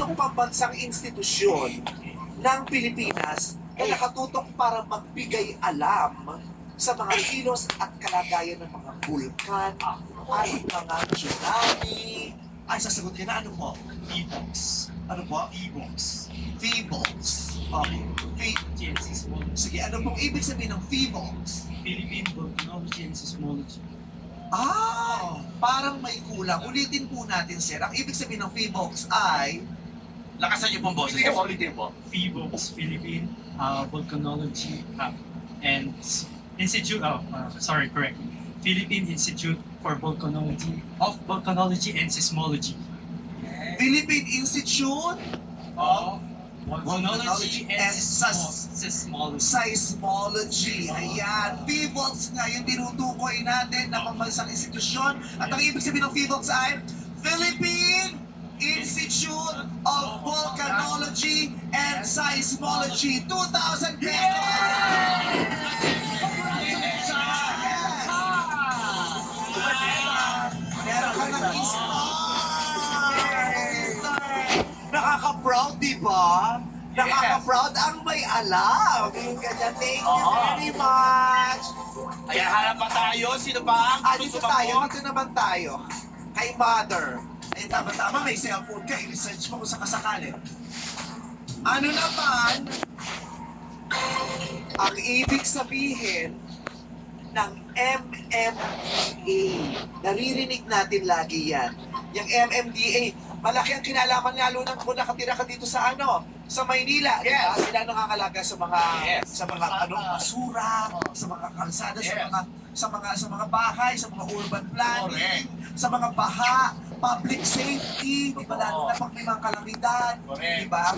itong pambansang institusyon ng Pilipinas na nakatutok para magbigay alam sa mga kilos at kalagayan ng mga bulkan at mga tsunami. Ay, sasagot ka na, ano po? E-books. Ano po? E-books. Feebles. Okay. Genesis Volcanology. Sige, ano pong ibig sabihin ng Feebles? Philippine Volcanology and Seismology. Parang may kulang. Ulitin po natin, sir. Ang ibig sabihin ng Feebles ay... Lakasan niyo pong boses. Ulitin po. PHIVOLCS, Philippine Volcanology and Institute, correct. Philippine Institute for Volcanology and Seismology. Philippine Institute of Volcanology and Seismology. Seismology. Ayan. Feebles nga yung tinutukoy natin na pambansang institusyon. At ang ibig sabihin ng Feebles ay Philippine Institute of Volcanology and Seismology. 2,000 pesos! Meron ka ng nakaka-proud, di ba? Nakaka-proud ang may alam. Ganyan, thank you very much. Ayan, hanap pa tayo. Sino ba ang Dito gusto tayo, sumagot? dito naman tayo. Kay Mother. Ay, tama-tama, may cellphone ka. I-research mo kung sakasakali. Ano naman ang ibig sabihin ng MMDA? Naririnig natin lagi yan. Yung MMDA, malaki ang kinalaman lalo ng kung nakatira ka dito sa sa Maynila. Yes. Sila nakakalaga sa mga Yes. sa mga basura, sa mga kalsada, Yes. sa mga bahay, sa mga urban planning, sa mga baha, public safety, di ba, lalo na pag may mga kalamidad, di ba?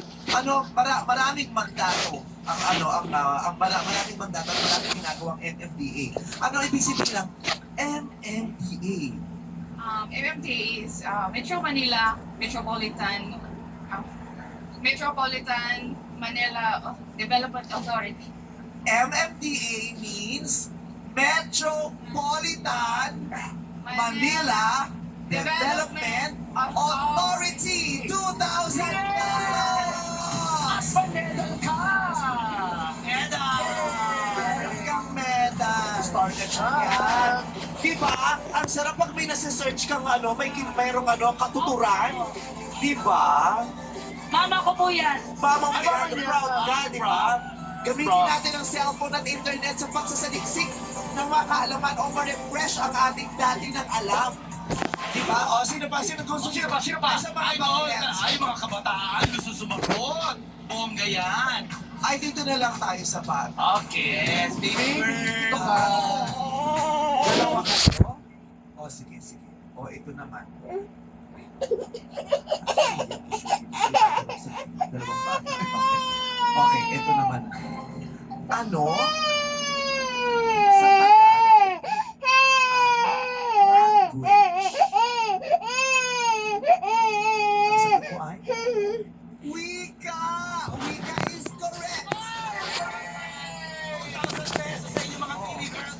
Maraming mandato maraming mandato at maraming ginagawang MMDA. Ano ibig sabihin ng MMDA? MMDA is Metro Manila Metropolitan Manila Development Authority. MMDA means Metropolitan Manila Development Authority. 2,000 pesos! Medal ka! Meron kang medal. Started yan. Diba? Ang sarap pag may nasa-search kang mayroong katuturan. Diba? Mama ko po yan. Mama mo yan, proud ka, diba? Gamitin natin ang cellphone at internet sa pagsasaliksik ng mga kaalaman o ma-refresh ang ating dati ng alam. Diba? O, sino pa? Sino gusto? Sino pa? Sa mga Ay, mga kabataan. Gusto sumagot. Bongga yan. Ay, dito na lang tayo sa bag. Okay. Stay Dalawa kayo? O, sige. O, ito naman. Dalawang bag. Okay, ito naman. Ano? Sa Wika! Wika is correct! 1,000 pesos sa inyo mga teenagers.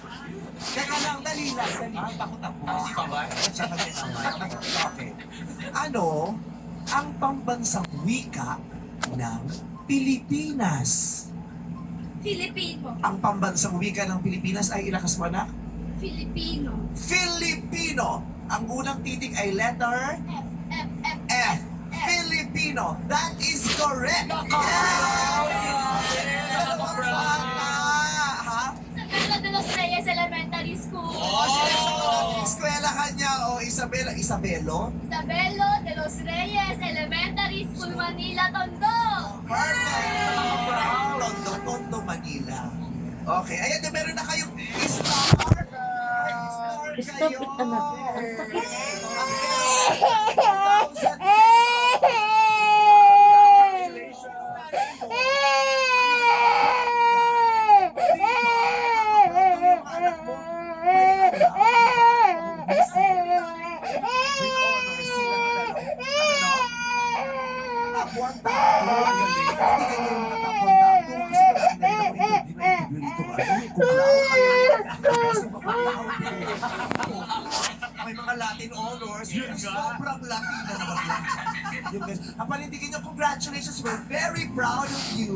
Teka lang, dali lang. Takot ako. Hindi pa ba? Okay. Ano ang pambansang wika ng Pilipinas? Filipino. Ang pambansang wika ng Pilipinas ay ilakas mo na? Filipino. Filipino. Ang unang titik ay letter F. Filipino. That is correct. Dalawang bata. Ha? Isabela de los Reyes Elementary School. Eskwela kanya o Isabelo? Isabelo de los Reyes Elementary School, Manila, Tondo. Perfect. Tondo, Manila. Okay. Ayan, meron na kayong star. Stop it, anak. Ang sakit. may mga Latin honors. Yun nga. Sobrang Latina naman yan. Yung ganun. Ang panindigin nyo, congratulations. We're very proud of you.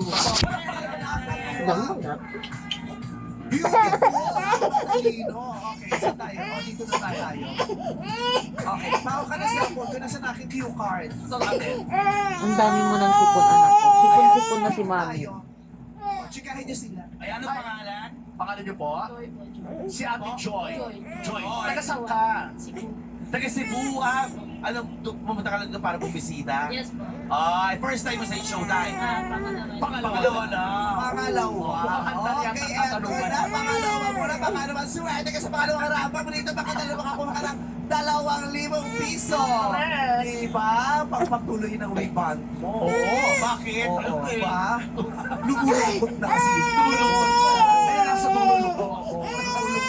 Damo na. Beautiful! Matalino. Okay, saan tayo? O, dito na tayo. Okay, bawa ka na sa phone. Doon na sa aking cue card. Ang dami mo ng sipon, anak ko. Sipon-sipon na si mami. Tayo. O, chikahin nyo sila. Ay, ano pangalan? Pangalan niyo po? Joy po. Si Ate Joy. Joy. Joy. Taga saan ka? Cebu. Taga Cebu, ah. Ano, pumunta ka lang doon para bumisita? Yes po. Ay, first time mo sa Showtime. Pangalawa. Pangalawa na. Pangalawa. Handa Okay, yan ang eto katanungan. na. Pangalawa muna. Pangalawa. Swerte ka sa pangalawang harapang. Rito makadalawa ka kuha ka ng 2,000 piso. Diba? Pagpatuloy ng rebound mo. Oo, bakit? Oo, Ano eh? ba? Lumulukot na kasi. Lumulukot. Kaya nasa lumulukot. Lumulukot na.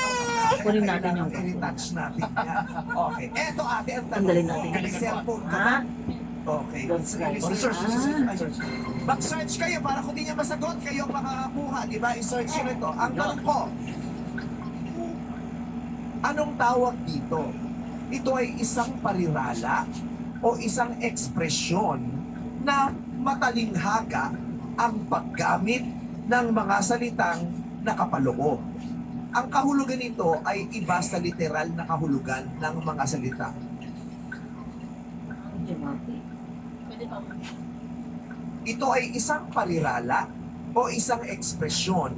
Kunin natin yung I-touch natin yan. Okay. Eto ate, ang tanong. Tanggalin natin. May cellphone ka Ha? ba? Okay. Research. Mag-search kayo para kung di niya masagot, kayo ang makakakuha. Di ba? I-search nyo ito. Ang tanong ko, anong tawag dito? Ito ay isang parirala o isang ekspresyon na matalinghaga ang paggamit ng mga salitang nakapaloob. Ang kahulugan nito ay iba sa literal na kahulugan ng mga salita. Pwede pa po. Ito ay isang parirala o isang ekspresyon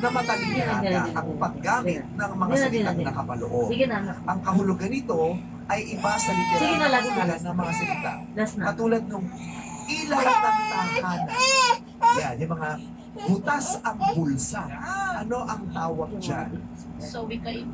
na matalinghaga ang paggamit ng mga salitang nakapaloob. Sige na, anak. Ang kahulugan nito ay iba sa literal Sige na, na last na, kahulugan last ng mga salita. Last na. Katulad nung ilaw ng tahanan. Yan, yung mga butas ang bulsa. Ano ang tawag dyan? So, we kayo.